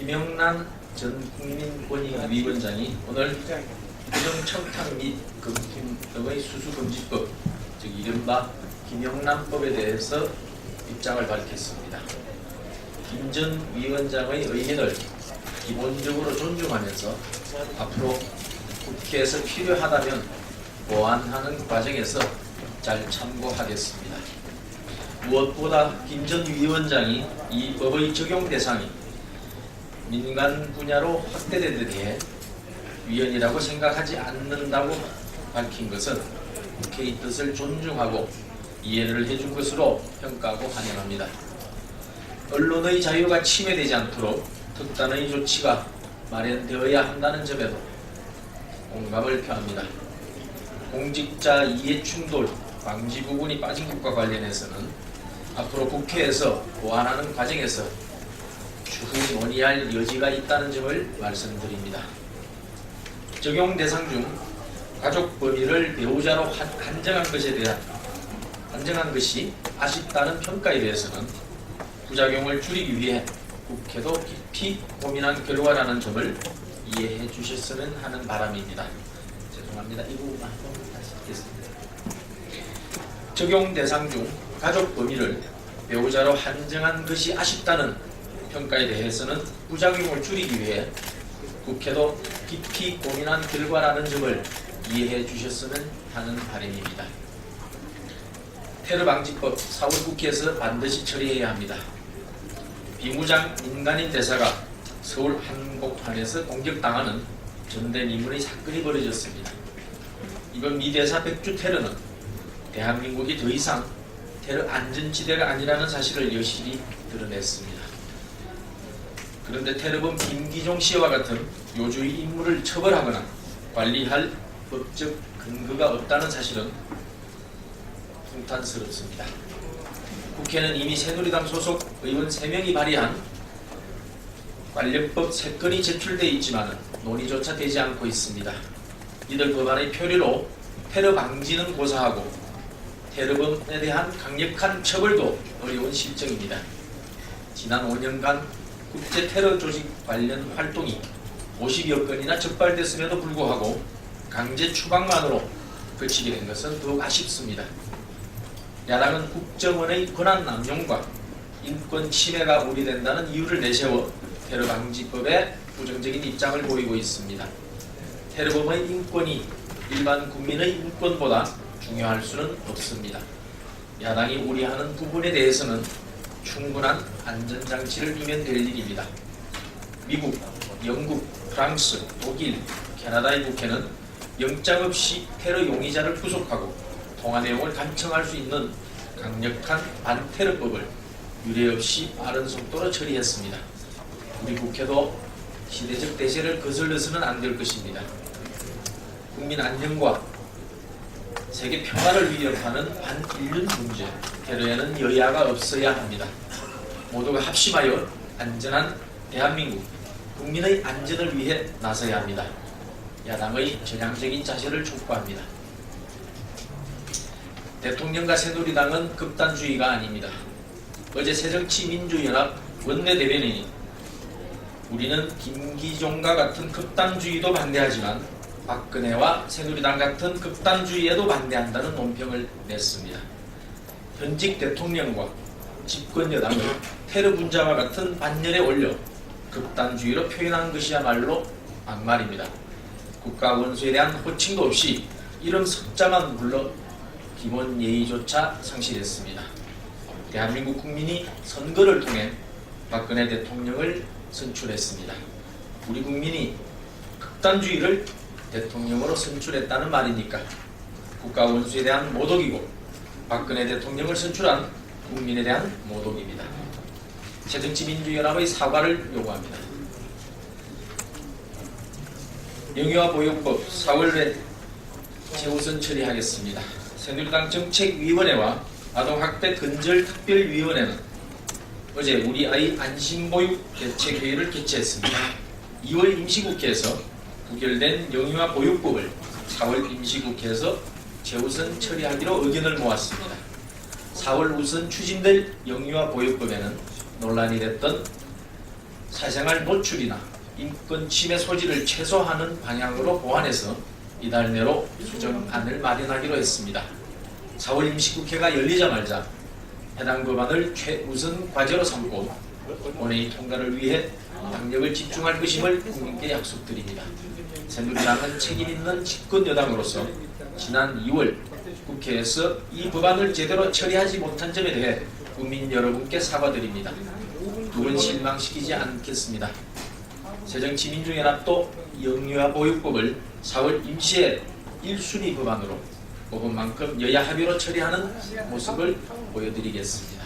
김영남 전 국민권익위원장이 오늘 부정청탁 및 금품등의 수수금지법, 즉 이른바 김영남법에 대해서 입장을 밝혔습니다. 김 전 위원장의 의견을 기본적으로 존중하면서 앞으로 국회에서 필요하다면 보완하는 과정에서 잘 참고하겠습니다. 무엇보다 김 전 위원장이 이 법의 적용 대상이 민간 분야로 확대되는 데에 위헌이라고 생각하지 않는다고 밝힌 것은 국회의 뜻을 존중하고 이해를 해준 것으로 평가하고 환영합니다. 언론의 자유가 침해되지 않도록 특단의 조치가 마련되어야 한다는 점에도 공감을 표합니다. 공직자 이해충돌 방지 부분이 빠진 것과 관련해서는 앞으로 국회에서 보완하는 과정에서 추후 논의할 여지가 있다는 점을 말씀드립니다. 적용 대상 중 가족 범위를 배우자로 한정한 것이 아쉽다는 평가에 대해서는 부작용을 줄이기 위해 국회도 깊이 고민한 결과라는 점을 이해해 주셨으면 하는 바람입니다. 죄송합니다. 이 부분만 다시 듣겠습니다. 적용 대상 중 가족 범위를 배우자로 한정한 것이 아쉽다는 평가에 대해서는 부작용을 줄이기 위해 국회도 깊이 고민한 결과라는 점을 이해해 주셨으면 하는 바람입니다. 테러방지법 4월 국회에서 반드시 처리해야 합니다. 비무장 민간인 대사가 서울 한복판에서 공격당하는 전대미문의 사건이 벌어졌습니다. 이번 미 대사 백주 테러는 대한민국이 더 이상 테러 안전지대가 아니라는 사실을 여실히 드러냈습니다. 그런데 테러범 김기종 씨와 같은 요주의 인물을 처벌하거나 관리할 법적 근거가 없다는 사실은 풍탄스럽습니다. 국회는 이미 새누리당 소속 의원 3명이 발의한 관련법 3건이 제출되어 있지만 논의조차 되지 않고 있습니다. 이들 법안의 표류로 테러 방지는 고사하고 테러범에 대한 강력한 처벌도 어려운 실정입니다. 지난 5년간 국제 테러 조직 관련 활동이 50여 건이나 적발됐음에도 불구하고 강제 추방만으로 그치게 된 것은 더욱 아쉽습니다. 야당은 국정원의 권한 남용과 인권 침해가 우려된다는 이유를 내세워 테러방지법에 부정적인 입장을 보이고 있습니다. 테러범의 인권이 일반 국민의 인권보다 중요할 수는 없습니다. 야당이 우려하는 부분에 대해서는 충분한 안전장치를 두면 될 일입니다. 미국, 영국, 프랑스, 독일, 캐나다의 국회는 영장 없이 테러 용의자를 구속하고 통화 내용을 간청할 수 있는 강력한 반테러법을 유례 없이 빠른 속도로 처리했습니다. 우리 국회도 시대적 대세를 거슬러서는 안 될 것입니다. 국민 안녕과 세계 평화를 위협하는 반인륜 문제, 테러에는 여야가 없어야 합니다. 모두가 합심하여 안전한 대한민국, 국민의 안전을 위해 나서야 합니다. 야당의 전향적인 자세를 촉구합니다. 대통령과 새누리당은 극단주의가 아닙니다. 어제 새정치민주연합 원내대변인이 우리는 김기종과 같은 극단주의도 반대하지만 박근혜와 새누리당 같은 극단주의에도 반대한다는 논평을 냈습니다. 현직 대통령과 집권 여당을 테러 분자와 같은 반열에 올려 극단주의로 표현한 것이야말로 막말입니다. 국가 원수에 대한 호칭도 없이 이름 석자만 불러 기본 예의조차 상실했습니다. 대한민국 국민이 선거를 통해 박근혜 대통령을 선출했습니다. 우리 국민이 극단주의를 대통령으로 선출했다는 말이니까 국가 원수에 대한 모독이고 박근혜 대통령을 선출한 국민에 대한 모독입니다. 새정치민주연합의 사과를 요구합니다. 영유아 보육법 4월 내 최우선 처리하겠습니다. 새누리당 정책위원회와 아동학대 근절특별위원회는 어제 우리 아이 안심보육 대책회의를 개최했습니다. 2월 임시국회에서 부결된 영유아 보육법을 4월 임시국회에서 최우선 처리하기로 의견을 모았습니다. 4월 우선 추진될 영유아 보육법에는 논란이 됐던 사생활 노출이나 인권 침해 소지를 최소화하는 방향으로 보완해서 이달 내로 수정안을 마련하기로 했습니다. 4월 임시국회가 열리자마자 해당 법안을 최우선 과제로 삼고 본회의 통과를 위해 당력을 집중할 것임을 국민께 약속드립니다. 새누리당은 책임있는 집권여당으로서 지난 2월 국회에서 이 법안을 제대로 처리하지 못한 점에 대해 국민 여러분께 사과드립니다. 두 분 실망시키지 않겠습니다. 새정치민주연합도 영유아 보육법을 4월 임시의 1순위 법안으로 법은 만큼 여야 합의로 처리하는 모습을 보여드리겠습니다.